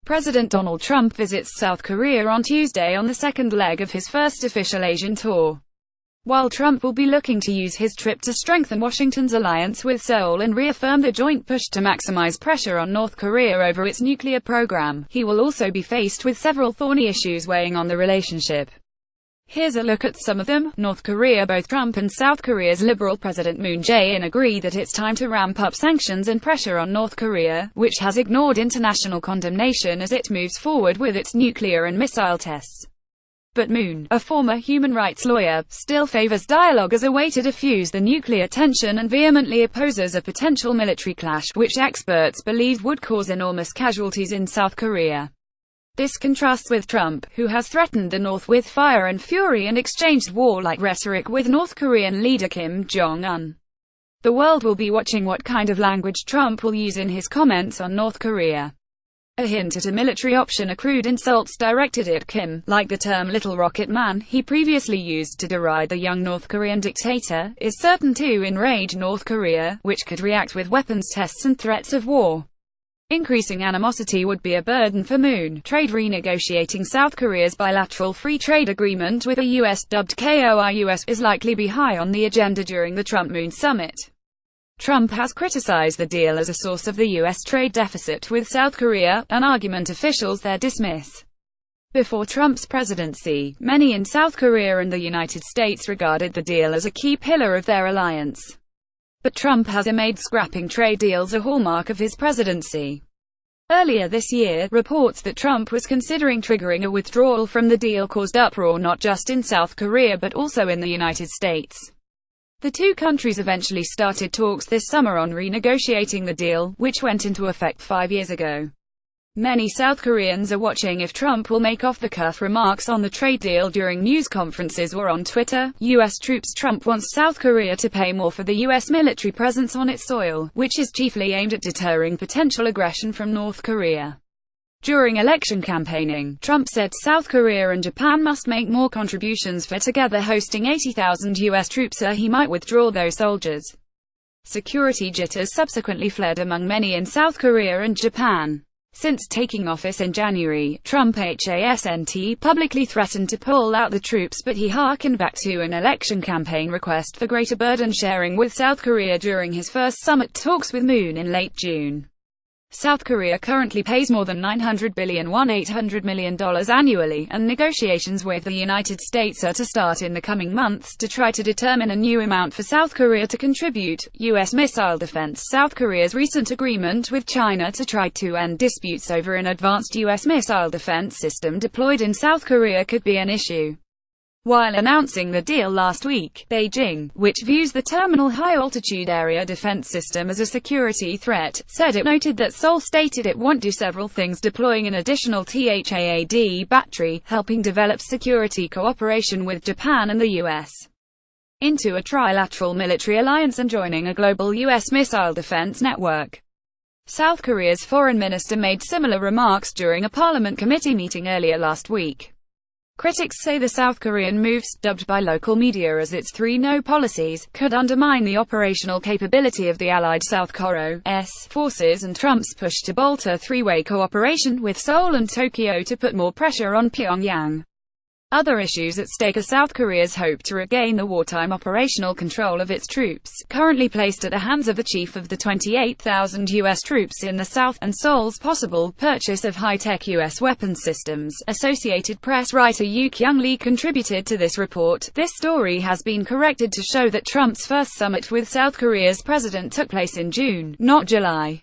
President Donald Trump visits South Korea on Tuesday on the second leg of his first official Asian tour. While Trump will be looking to use his trip to strengthen Washington's alliance with Seoul and reaffirm the joint push to maximize pressure on North Korea over its nuclear program, he will also be faced with several thorny issues weighing on the relationship. Here's a look at some of them. North Korea. Both Trump and South Korea's liberal President Moon Jae-in agree that it's time to ramp up sanctions and pressure on North Korea, which has ignored international condemnation as it moves forward with its nuclear and missile tests. But Moon, a former human rights lawyer, still favors dialogue as a way to defuse the nuclear tension and vehemently opposes a potential military clash, which experts believe would cause enormous casualties in South Korea. This contrasts with Trump, who has threatened the North with fire and fury and exchanged warlike rhetoric with North Korean leader Kim Jong-un. The world will be watching what kind of language Trump will use in his comments on North Korea. A hint at a military option, a crude insults directed at Kim, like the term "Little Rocket Man" he previously used to deride the young North Korean dictator, is certain to enrage North Korea, which could react with weapons tests and threats of war. Increasing animosity would be a burden for Moon. Trade. Renegotiating South Korea's bilateral free trade agreement with the U.S., dubbed KOIUS, is likely be high on the agenda during the Trump-Moon summit. Trump has criticized the deal as a source of the U.S. trade deficit with South Korea, an argument officials there dismiss. Before Trump's presidency, many in South Korea and the United States regarded the deal as a key pillar of their alliance. But Trump has made scrapping trade deals a hallmark of his presidency. Earlier this year, reports that Trump was considering triggering a withdrawal from the deal caused uproar not just in South Korea but also in the United States. The two countries eventually started talks this summer on renegotiating the deal, which went into effect 5 years ago. Many South Koreans are watching if Trump will make off-the-cuff remarks on the trade deal during news conferences or on Twitter. U.S. troops. Trump wants South Korea to pay more for the U.S. military presence on its soil, which is chiefly aimed at deterring potential aggression from North Korea. During election campaigning, Trump said South Korea and Japan must make more contributions for together hosting 80,000 U.S. troops or he might withdraw those soldiers. Security jitters subsequently fled among many in South Korea and Japan. Since taking office in January, Trump hasn't publicly threatened to pull out the troops, but he harkened back to an election campaign request for greater burden sharing with South Korea during his first summit talks with Moon in late June. South Korea currently pays more than $900 million annually, and negotiations with the United States are to start in the coming months to try to determine a new amount for South Korea to contribute. U.S. missile defense. South Korea's recent agreement with China to try to end disputes over an advanced U.S. missile defense system deployed in South Korea could be an issue. While announcing the deal last week, Beijing, which views the Terminal High-Altitude Area Defense System as a security threat, said it noted that Seoul stated it won't do several things, deploying an additional THAAD battery, helping develop security cooperation with Japan and the U.S. into a trilateral military alliance and joining a global U.S. missile defense network. South Korea's foreign minister made similar remarks during a parliament committee meeting earlier last week. Critics say the South Korean moves, dubbed by local media as its 3-No policies, could undermine the operational capability of the allied South Korea's forces and Trump's push to bolster three-way cooperation with Seoul and Tokyo to put more pressure on Pyongyang. Other issues at stake are South Korea's hope to regain the wartime operational control of its troops, currently placed at the hands of the chief of the 28,000 U.S. troops in the South, and Seoul's possible purchase of high-tech U.S. weapons systems. Associated Press writer Yoo Kyung-lee contributed to this report. This story has been corrected to show that Trump's first summit with South Korea's president took place in June, not July.